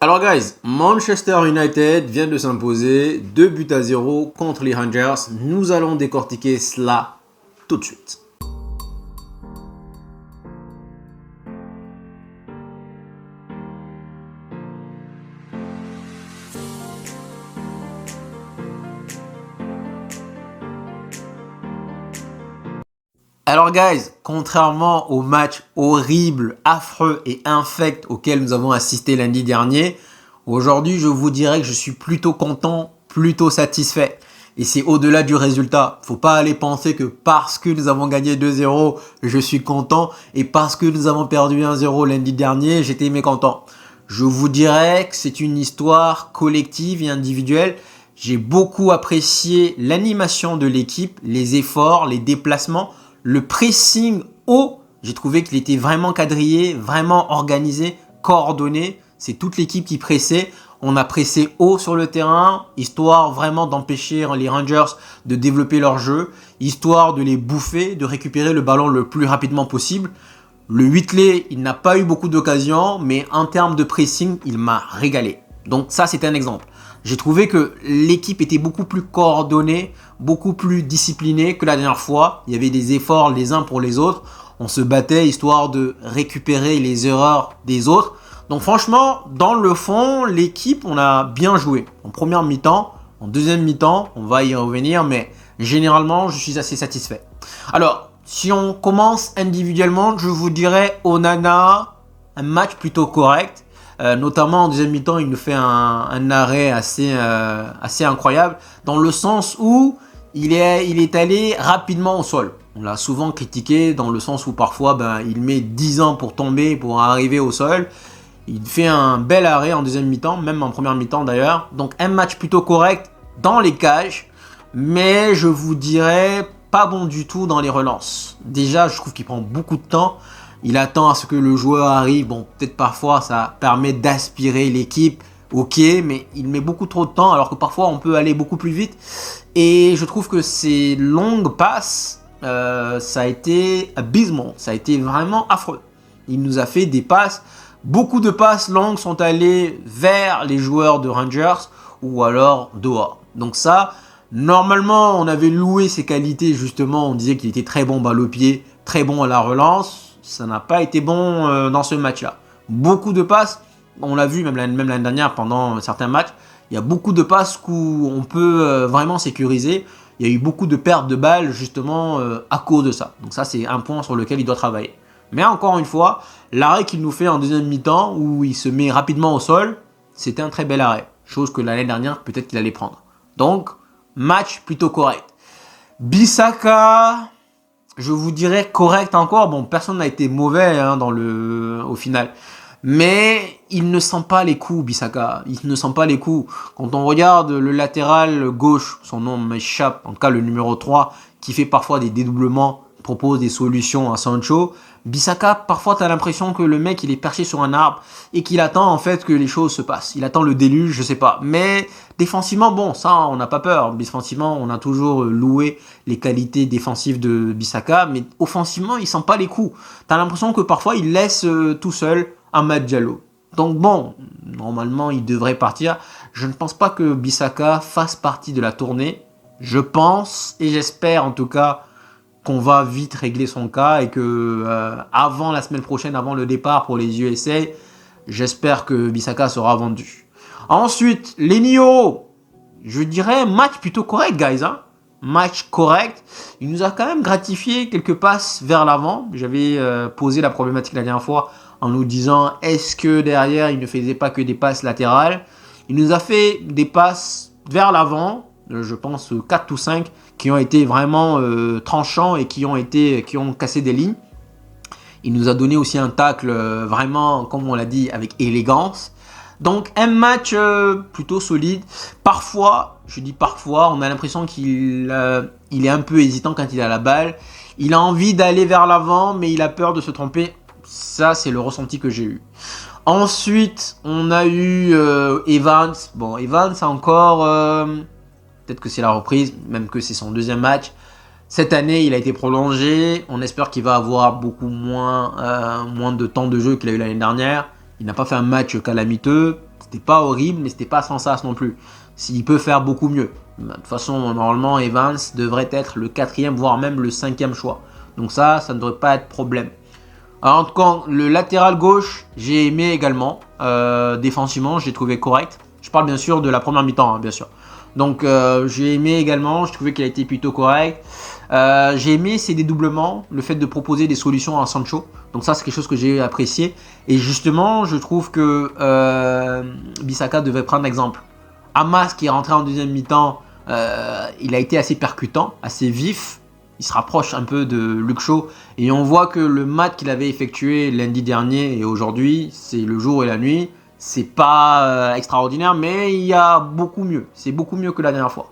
Alors guys, Manchester United vient de s'imposer 2-0 contre les Rangers. Nous allons décortiquer cela tout de suite. Alors guys, contrairement au match horrible, affreux et infect auquel nous avons assisté lundi dernier, aujourd'hui je vous dirais que je suis plutôt content, plutôt satisfait. Et c'est au-delà du résultat. Faut pas aller penser que parce que nous avons gagné 2-0, je suis content et parce que nous avons perdu 1-0 lundi dernier, j'étais mécontent. Je vous dirais que c'est une histoire collective et individuelle. J'ai beaucoup apprécié l'animation de l'équipe, les efforts, les déplacements. Le pressing haut, j'ai trouvé qu'il était vraiment quadrillé, vraiment organisé, coordonné. C'est toute l'équipe qui pressait. On a pressé haut sur le terrain, histoire vraiment d'empêcher les Rangers de développer leur jeu, histoire de les bouffer, de récupérer le ballon le plus rapidement possible. Le Whitley, il n'a pas eu beaucoup d'occasions, mais en termes de pressing, il m'a régalé. Donc ça, c'est un exemple. J'ai trouvé que l'équipe était beaucoup plus coordonnée, beaucoup plus disciplinée que la dernière fois. Il y avait des efforts les uns pour les autres. On se battait histoire de récupérer les erreurs des autres. Donc franchement, dans le fond, l'équipe, on a bien joué. En première mi-temps, en deuxième mi-temps, on va y revenir, mais généralement, je suis assez satisfait. Alors, si on commence individuellement, je vous dirais Onana, un match plutôt correct. Notamment en deuxième mi-temps, il nous fait un arrêt assez incroyable dans le sens où il est allé rapidement au sol. On l'a souvent critiqué dans le sens où parfois il met 10 ans pour tomber, pour arriver au sol. Il fait un bel arrêt en deuxième mi-temps, même en première mi-temps d'ailleurs. Donc un match plutôt correct dans les cages, mais je vous dirais pas bon du tout dans les relances. Déjà, je trouve qu'il prend beaucoup de temps. Il attend à ce que le joueur arrive. Bon, peut-être parfois ça permet d'aspirer l'équipe. Ok, mais il met beaucoup trop de temps alors que parfois on peut aller beaucoup plus vite. Et je trouve que ces longues passes, ça a été abysmal. Ça a été vraiment affreux. Il nous a fait des passes. Beaucoup de passes longues sont allées vers les joueurs de Rangers ou alors dehors. Donc ça, normalement, on avait loué ses qualités justement. On disait qu'il était très bon balle au pied, très bon à la relance. Ça n'a pas été bon dans ce match-là. Beaucoup de passes, on l'a vu même l'année dernière pendant certains matchs, il y a beaucoup de passes où on peut vraiment sécuriser. Il y a eu beaucoup de pertes de balles justement à cause de ça. Donc ça, c'est un point sur lequel il doit travailler. Mais encore une fois, l'arrêt qu'il nous fait en deuxième mi-temps, où il se met rapidement au sol, c'était un très bel arrêt. Chose que l'année dernière, peut-être qu'il allait prendre. Donc, match plutôt correct. Bissaka, je vous dirais correct encore. Bon, personne n'a été mauvais au final. Mais il ne sent pas les coups, Bissaka. Il ne sent pas les coups. Quand on regarde le latéral gauche, son nom m'échappe, en tout cas le numéro 3, qui fait parfois des dédoublements, propose des solutions à Sancho. Bissaka, parfois tu as l'impression que le mec il est perché sur un arbre et qu'il attend en fait que les choses se passent. Il attend le déluge, je sais pas. Mais défensivement, bon, ça on n'a pas peur. Défensivement, on a toujours loué les qualités défensives de Bissaka, mais offensivement, il sent pas les coups. Tu as l'impression que parfois il laisse tout seul Amad Diallo. Donc bon, normalement il devrait partir. Je ne pense pas que Bissaka fasse partie de la tournée. Je pense et j'espère en tout cas qu'on va vite régler son cas et que avant la semaine prochaine, avant le départ pour les USA, j'espère que Bissaka sera vendu. Ensuite, Lenio, je dirais match plutôt correct, guys. Match correct. Il nous a quand même gratifié quelques passes vers l'avant. J'avais posé la problématique la dernière fois en nous disant est-ce que derrière il ne faisait pas que des passes latérales. Il nous a fait des passes vers l'avant, je pense 4 ou 5 qui ont été vraiment tranchants et qui ont cassé des lignes. Il nous a donné aussi un tacle vraiment, comme on l'a dit, avec élégance. Donc un match plutôt solide. Parfois, je dis parfois, on a l'impression qu'il est un peu hésitant quand il a la balle. Il a envie d'aller vers l'avant, mais il a peur de se tromper. Ça, c'est le ressenti que j'ai eu. Ensuite, on a eu Evans. Bon, Evans, encore... peut-être que c'est la reprise, même que c'est son deuxième match. Cette année, il a été prolongé. On espère qu'il va avoir beaucoup moins de temps de jeu qu'il a eu l'année dernière. Il n'a pas fait un match calamiteux. C'était pas horrible, mais c'était pas sans sas non plus. S'il peut faire beaucoup mieux. De toute façon, normalement, Evans devrait être le 4e, voire même le 5e choix. Donc ça ne devrait pas être problème. Alors, en tout cas, le latéral gauche, j'ai aimé également. Défensivement, j'ai trouvé correct. Je parle bien sûr de la première mi-temps, hein, bien sûr. Donc j'ai aimé également, je trouvais qu'il a été plutôt correct. J'ai aimé ses dédoublements, le fait de proposer des solutions à Sancho. Donc ça c'est quelque chose que j'ai apprécié. Et justement je trouve que Bissaka devait prendre exemple. Hamas qui est rentré en deuxième mi-temps, il a été assez percutant, assez vif. Il se rapproche un peu de Luke Shaw. Et on voit que le match qu'il avait effectué lundi dernier et aujourd'hui, c'est le jour et la nuit. C'est pas extraordinaire, mais il y a beaucoup mieux. C'est beaucoup mieux que la dernière fois.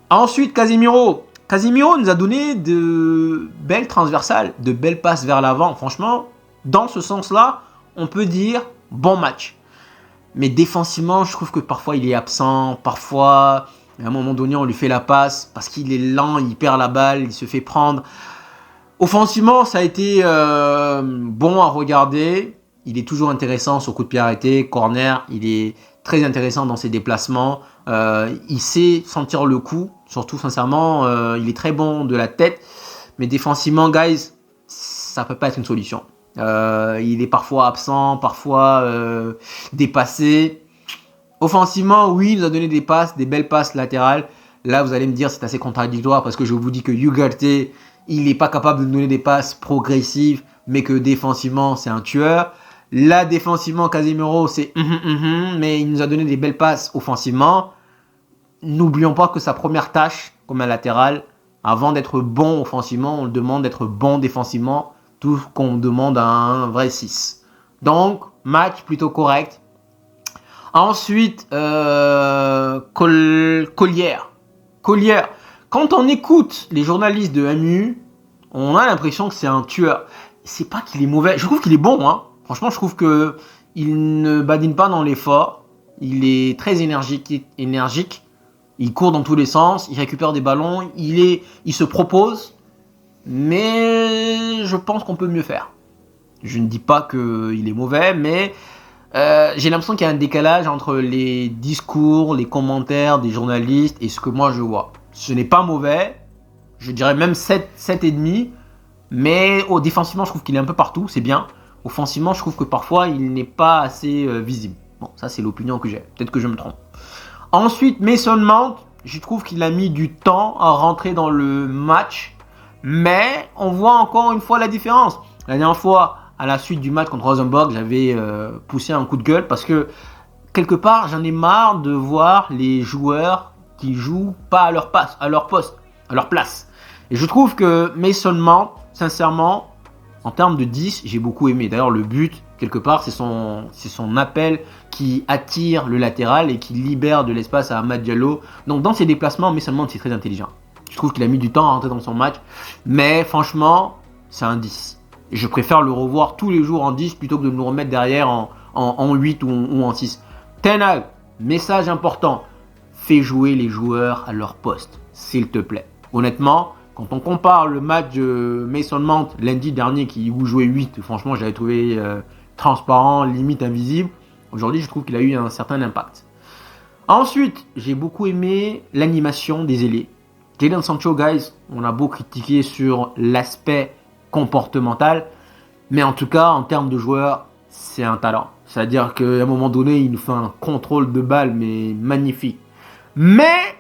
Ensuite, Casemiro. Casemiro nous a donné de belles transversales, de belles passes vers l'avant. Franchement, dans ce sens-là, on peut dire bon match. Mais défensivement, je trouve que parfois il est absent. Parfois, à un moment donné, on lui fait la passe parce qu'il est lent, il perd la balle, il se fait prendre. Offensivement, ça a été bon à regarder. Il est toujours intéressant sur coup de pied arrêté, corner. Il est très intéressant dans ses déplacements. Il sait sentir le coup. Surtout, sincèrement, il est très bon de la tête. Mais défensivement, guys, ça peut pas être une solution. Il est parfois absent, parfois dépassé. Offensivement, oui, il nous a donné des passes, des belles passes latérales. Là, vous allez me dire, c'est assez contradictoire parce que je vous dis que Ugarte, il n'est pas capable de nous donner des passes progressives, mais que défensivement, c'est un tueur. Là, défensivement, Casemiro, c'est mais il nous a donné des belles passes offensivement. N'oublions pas que sa première tâche, comme un latéral, avant d'être bon offensivement, on le demande d'être bon défensivement, tout ce qu'on demande à un vrai 6. Donc, match plutôt correct. Ensuite, Collier. Quand on écoute les journalistes de MU, on a l'impression que c'est un tueur. C'est pas qu'il est mauvais. Je trouve qu'il est bon, hein. Franchement, je trouve que il ne badine pas dans l'effort. Il est très énergique. Il court dans tous les sens. Il récupère des ballons. Il se propose. Mais je pense qu'on peut mieux faire. Je ne dis pas qu'il est mauvais, mais j'ai l'impression qu'il y a un décalage entre les discours, les commentaires des journalistes et ce que moi je vois. Ce n'est pas mauvais. Je dirais même 7,5. Mais défensivement, je trouve qu'il est un peu partout. C'est bien. Offensivement, je trouve que parfois, il n'est pas assez visible. Bon, ça, c'est l'opinion que j'ai. Peut-être que je me trompe. Ensuite, Mason Mount, je trouve qu'il a mis du temps à rentrer dans le match. Mais on voit encore une fois la différence. La dernière fois, à la suite du match contre Rosenborg, j'avais poussé un coup de gueule parce que, quelque part, j'en ai marre de voir les joueurs qui jouent pas à leur passe, à leur poste, à leur place. Et je trouve que Mason Mount, sincèrement, en termes de 10, j'ai beaucoup aimé. D'ailleurs, le but, quelque part, c'est son appel qui attire le latéral et qui libère de l'espace à Amad Diallo. Donc, dans ses déplacements, Mason Mount, c'est très intelligent. Je trouve qu'il a mis du temps à rentrer dans son match. Mais franchement, c'est un 10. Et je préfère le revoir tous les jours en 10 plutôt que de nous remettre derrière en 8 ou en 6. Ten Hag, message important. Fais jouer les joueurs à leur poste, s'il te plaît. Honnêtement, quand on compare le match de Mason Mount lundi dernier où jouait 8, franchement, j'avais trouvé transparent, limite invisible. Aujourd'hui, je trouve qu'il a eu un certain impact. Ensuite, j'ai beaucoup aimé l'animation des ailiers. Jadon Sancho, guys, on a beau critiquer sur l'aspect comportemental, mais en tout cas, en termes de joueur, c'est un talent. C'est-à-dire qu'à un moment donné, il nous fait un contrôle de balle, mais magnifique. Mais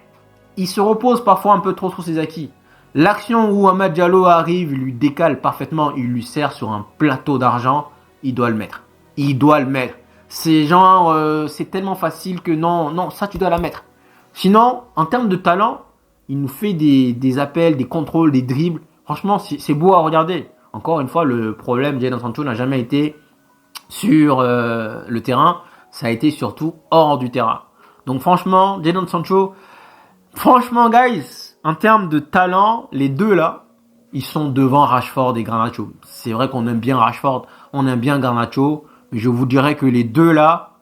il se repose parfois un peu trop sur ses acquis. L'action où Amad Diallo arrive, il lui décale parfaitement, il lui sert sur un plateau d'argent, il doit le mettre. Il doit le mettre. C'est genre, c'est tellement facile que non, ça tu dois la mettre. Sinon, en termes de talent, il nous fait des appels, des contrôles, des dribbles. Franchement, c'est beau à regarder. Encore une fois, le problème de Jadon Sancho n'a jamais été sur le terrain, ça a été surtout hors du terrain. Donc franchement, Jadon Sancho, franchement, guys, en termes de talent, les deux là, ils sont devant Rashford et Garnacho. C'est vrai qu'on aime bien Rashford, on aime bien Garnacho, mais je vous dirais que les deux là,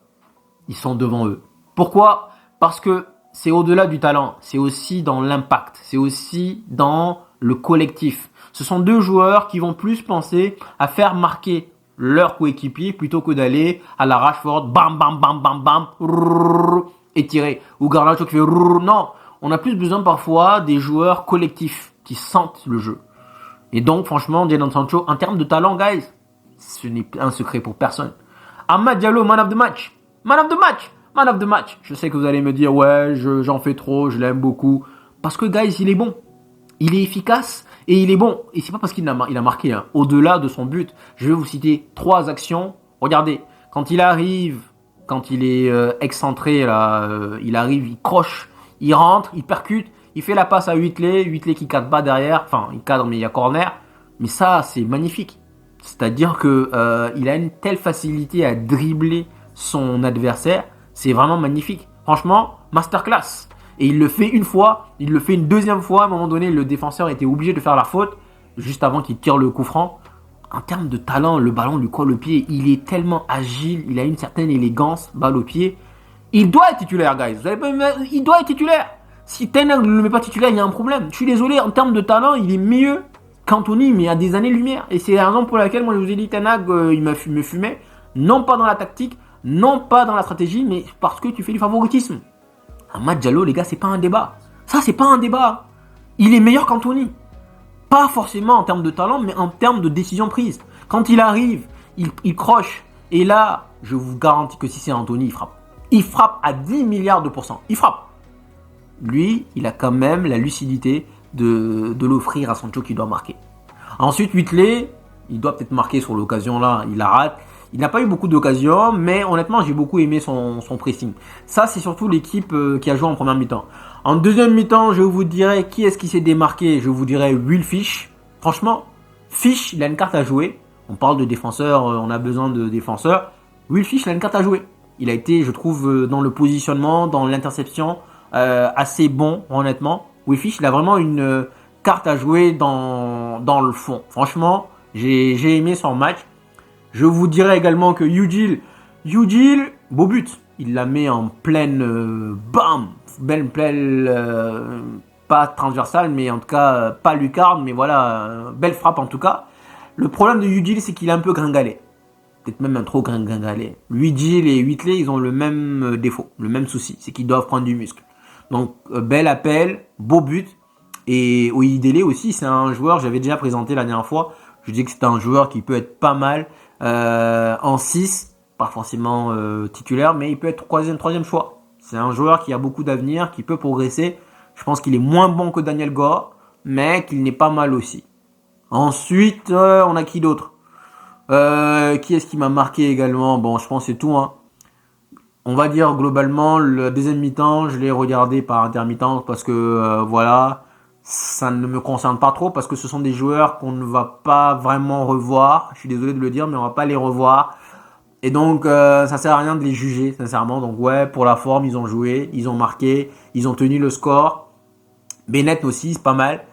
ils sont devant eux. Pourquoi ? Parce que c'est au-delà du talent, c'est aussi dans l'impact, c'est aussi dans le collectif. Ce sont deux joueurs qui vont plus penser à faire marquer leur coéquipier plutôt que d'aller à la Rashford, bam, bam, bam, bam, bam, et tirer. Ou Garnacho qui fait non. On a plus besoin parfois des joueurs collectifs qui sentent le jeu. Et donc, franchement, Jadon Sancho, en termes de talent, guys, ce n'est un secret pour personne. Amad Diallo, man of the match. Man of the match. Man of the match. Je sais que vous allez me dire, ouais, j'en fais trop, je l'aime beaucoup. Parce que, guys, il est bon. Il est efficace et il est bon. Et c'est pas parce qu'il a marqué. Hein. Au-delà de son but, je vais vous citer 3 actions. Regardez, quand il arrive, quand il est excentré, là, il arrive, il croche, il rentre, il percute, il fait la passe à Whitley qui cadre pas derrière. Enfin, il cadre, mais il y a corner. Mais ça, c'est magnifique. C'est-à-dire que il a une telle facilité à dribbler son adversaire. C'est vraiment magnifique. Franchement, masterclass. Et il le fait une fois, il le fait une deuxième fois. À un moment donné, le défenseur était obligé de faire la faute juste avant qu'il tire le coup franc. En termes de talent, le ballon lui colle au pied. Il est tellement agile, il a une certaine élégance, balle au pied. Il doit être titulaire, guys. Vous avez pas, il doit être titulaire. Si Ten Hag ne le met pas titulaire, il y a un problème. Je suis désolé, en termes de talent, il est mieux qu'Anthony, mais à des années-lumière. Et c'est la raison pour laquelle moi je vous ai dit Ten Hag, il me fumait. Non pas dans la tactique, non pas dans la stratégie, mais parce que tu fais du favoritisme. Amad Diallo, les gars, c'est pas un débat. Ça, c'est pas un débat. Il est meilleur qu'Anthony. Pas forcément en termes de talent, mais en termes de décision prise. Quand il arrive, il croche. Et là, je vous garantis que si c'est Anthony, il frappe. Il frappe à 10 milliards de pourcents. Il frappe. Lui, il a quand même la lucidité de l'offrir à Sancho qui doit marquer. Ensuite, Whitley, il doit peut-être marquer sur l'occasion là. Il la rate. Il n'a pas eu beaucoup d'occasions, mais honnêtement, j'ai beaucoup aimé son pressing. Ça, c'est surtout l'équipe qui a joué en première mi-temps. En deuxième mi-temps, je vous dirais qui est-ce qui s'est démarqué. Je vous dirais Will Fish. Franchement, Fish, il a une carte à jouer. On parle de défenseurs, on a besoin de défenseurs. Will Fish, il a une carte à jouer. Il a été, je trouve, dans le positionnement, dans l'interception, assez bon, honnêtement. Will Fish, il a vraiment une carte à jouer dans le fond. Franchement, j'ai aimé son match. Je vous dirais également que Ugil, beau but. Il la met en pleine bam, pas transversale, mais en tout cas pas lucarne, mais voilà, belle frappe en tout cas. Le problème de Ugil, c'est qu'il est un peu gringalet. Peut-être même un trop gringalet. Ugil et Whitley, ils ont le même défaut, le même souci, c'est qu'ils doivent prendre du muscle. Donc, bel appel, beau but. Et Oyedele aussi, c'est un joueur, j'avais déjà présenté la dernière fois, je dis que c'est un joueur qui peut être pas mal en 6, pas forcément titulaire, mais il peut être troisième choix. C'est un joueur qui a beaucoup d'avenir, qui peut progresser. Je pense qu'il est moins bon que Daniel Gore, mais qu'il n'est pas mal aussi. Ensuite, on a qui d'autre qui est-ce qui m'a marqué également? Bon, je pense que c'est tout. Hein. On va dire globalement, le deuxième mi-temps, je l'ai regardé par intermittence parce que voilà, ça ne me concerne pas trop parce que ce sont des joueurs qu'on ne va pas vraiment revoir. Je suis désolé de le dire, mais on va pas les revoir. Et donc, ça sert à rien de les juger, sincèrement. Donc ouais, pour la forme, ils ont joué, ils ont marqué, ils ont tenu le score. Bennett aussi, c'est pas mal.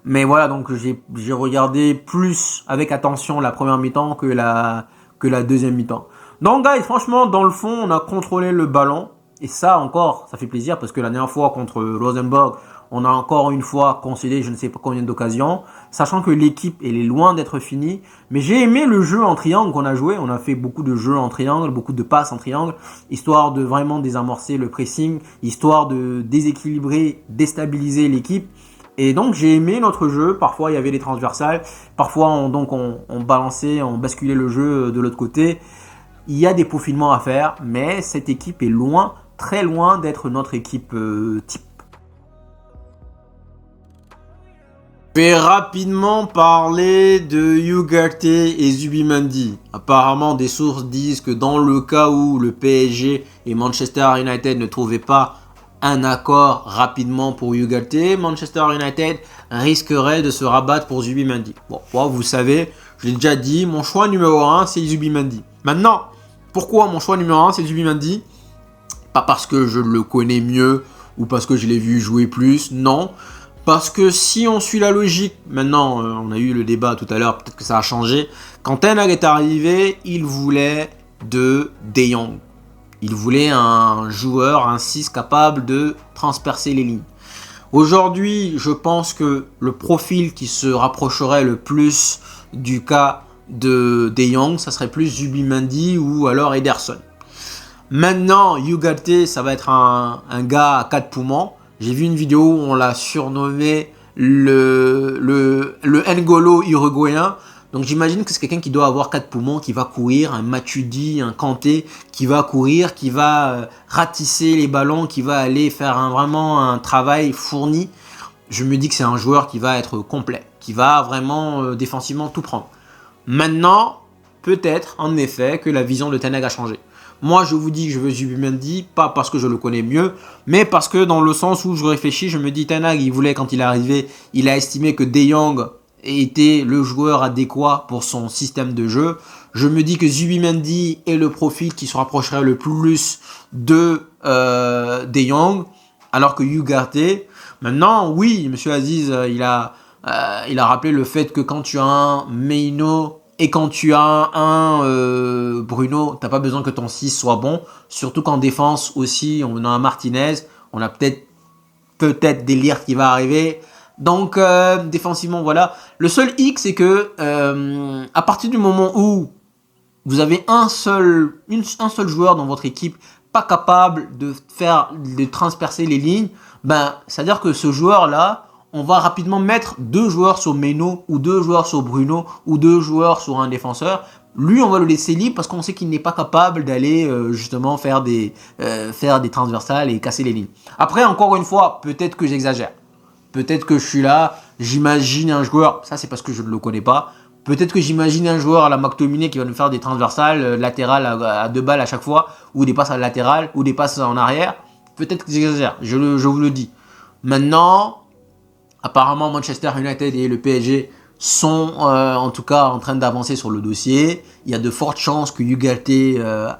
Mais voilà, donc j'ai regardé plus avec attention la première mi-temps que la deuxième mi-temps. Donc guys, franchement, dans le fond, on a contrôlé le ballon. Et ça encore, ça fait plaisir parce que la dernière fois contre Rosenborg, on a encore une fois concédé je ne sais pas combien d'occasions. Sachant que l'équipe, elle est loin d'être finie. Mais j'ai aimé le jeu en triangle qu'on a joué. On a fait beaucoup de jeux en triangle, beaucoup de passes en triangle. Histoire de vraiment désamorcer le pressing. Histoire de déséquilibrer, déstabiliser l'équipe. Et donc j'ai aimé notre jeu. Parfois il y avait des transversales. Parfois on balançait, on basculait le jeu de l'autre côté. Il y a des peaufinements à faire, mais cette équipe est loin, très loin d'être notre équipe type. Je vais rapidement parler de Ugarte et Zubimendi. Apparemment, des sources disent que dans le cas où le PSG et Manchester United ne trouvaient pas un accord rapidement pour Ugarte, Manchester United risquerait de se rabattre pour Zubimendi. Bon, vous savez, je l'ai déjà dit, mon choix numéro 1, c'est Zubimendi. Maintenant, pourquoi mon choix numéro 1, c'est Zubimendi? Pas parce que je le connais mieux ou parce que je l'ai vu jouer plus, non. Parce que si on suit la logique, maintenant on a eu le débat tout à l'heure, peut-être que ça a changé. Quand Ten Hag est arrivé, il voulait de Jong. Il voulait un joueur, un 6 capable de transpercer les lignes. Aujourd'hui, je pense que le profil qui se rapprocherait le plus du cas de Jong, ça serait plus Zubimendi ou alors Ederson. Maintenant, Ugarte, ça va être un gars à 4 poumons. J'ai vu une vidéo où on l'a surnommé le N'Golo uruguayen. Donc j'imagine que c'est quelqu'un qui doit avoir 4 poumons, qui va courir, un Matuidi, un Kanté, qui va courir, qui va ratisser les ballons, qui va aller faire vraiment un travail fourni. Je me dis que c'est un joueur qui va être complet, qui va vraiment défensivement tout prendre. Maintenant, peut-être en effet que la vision de Ten Hag a changé. Moi, je vous dis que je veux Zubimendi, pas parce que je le connais mieux, mais parce que dans le sens où je réfléchis, je me dis Ten Hag, il voulait, quand il est arrivé, il a estimé que De Jong était le joueur adéquat pour son système de jeu. Je me dis que Zubimendi est le profil qui se rapprocherait le plus de De Jong, alors que Ugarte. Maintenant, oui, Monsieur Aziz, il a rappelé le fait que quand tu as un Meino et quand tu as un Bruno, tu n'as pas besoin que ton 6 soit bon. Surtout qu'en défense aussi, on a un Martinez, on a peut-être Delirte qui va arriver. Donc, défensivement, voilà. Le seul hic, c'est que à partir du moment où vous avez un seul joueur dans votre équipe pas capable de transpercer les lignes, ben, c'est-à-dire que ce joueur-là, on va rapidement mettre 2 joueurs sur Meno ou 2 joueurs sur Bruno ou 2 joueurs sur un défenseur. Lui, on va le laisser libre parce qu'on sait qu'il n'est pas capable d'aller justement faire des transversales et casser les lignes. Après, encore une fois, peut-être que j'exagère. Peut-être que je suis là, j'imagine un joueur, ça c'est parce que je ne le connais pas. Peut-être que j'imagine un joueur à la McTominay qui va nous faire des transversales latérales à 2 balles à chaque fois, ou des passes à latéral, ou des passes en arrière. Peut-être que j'exagère, je vous le dis. Maintenant, apparemment Manchester United et le PSG sont en tout cas en train d'avancer sur le dossier. Il y a de fortes chances que Ugarte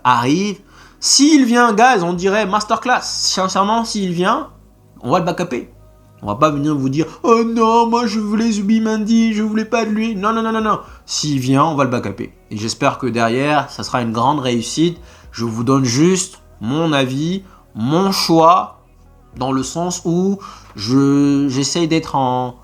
arrive. S'il vient, guys, on dirait masterclass. Sincèrement, s'il vient, on va le backuper. On va pas venir vous dire « Oh non, moi je voulais Zubimendi, je voulais pas de lui. » Non, non, non, non, non. S'il vient, on va le backuper. Et j'espère que derrière, ça sera une grande réussite. Je vous donne juste mon avis, mon choix, dans le sens où j'essaye d'être en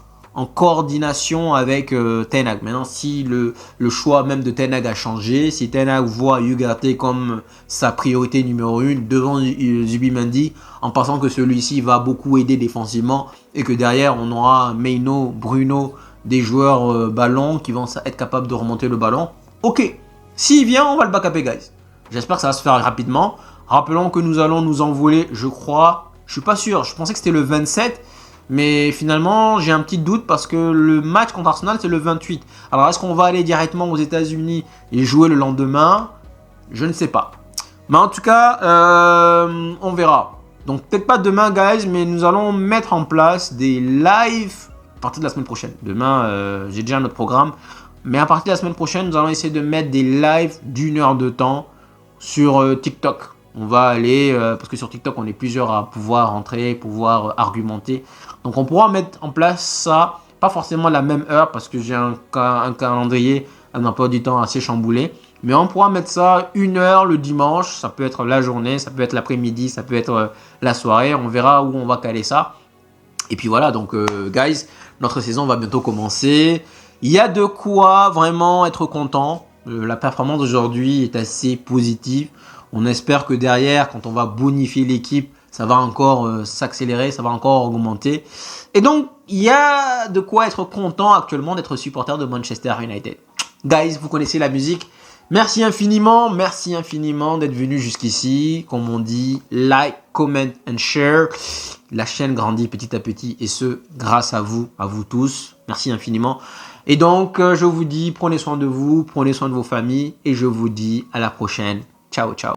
coordination avec Ten Hag. Maintenant, si le choix même de Ten Hag a changé, si Ten Hag voit Ugarte comme sa priorité numéro 1 devant Zubimendi, en pensant que celui-ci va beaucoup aider défensivement et que derrière on aura Meino, Bruno, des joueurs ballon qui vont être capables de remonter le ballon, ok. S'il vient, on va le backuper, guys. J'espère que ça va se faire rapidement. Rappelons que nous allons nous envoler, je crois, je suis pas sûr, je pensais que c'était le 27, mais finalement j'ai un petit doute parce que le match contre Arsenal c'est le 28. Alors est-ce qu'on va aller directement aux États-Unis et jouer le lendemain? Je ne sais pas. Mais en tout cas, on verra. Donc peut-être pas demain, guys, mais nous allons mettre en place des lives à partir de la semaine prochaine. Demain, j'ai déjà notre programme. Mais à partir de la semaine prochaine, nous allons essayer de mettre des lives d'1 heure de temps sur TikTok. On va aller, parce que sur TikTok, on est plusieurs à pouvoir entrer, pouvoir argumenter. Donc on pourra mettre en place ça, pas forcément la même heure, parce que j'ai un calendrier, un emploi du temps assez chamboulé. Mais on pourra mettre ça 1 heure le dimanche, ça peut être la journée, ça peut être l'après-midi, ça peut être la soirée. On verra où on va caler ça. Et puis voilà, donc guys, notre saison va bientôt commencer. Il y a de quoi vraiment être content. La performance d'aujourd'hui est assez positive. On espère que derrière, quand on va bonifier l'équipe, ça va encore s'accélérer, ça va encore augmenter. Et donc, il y a de quoi être content actuellement d'être supporter de Manchester United. Guys, vous connaissez la musique. Merci infiniment d'être venu jusqu'ici. Comme on dit, like, comment and share. La chaîne grandit petit à petit et ce, grâce à vous tous. Merci infiniment. Et donc, je vous dis, prenez soin de vous, prenez soin de vos familles et je vous dis à la prochaine. Ciao, ciao.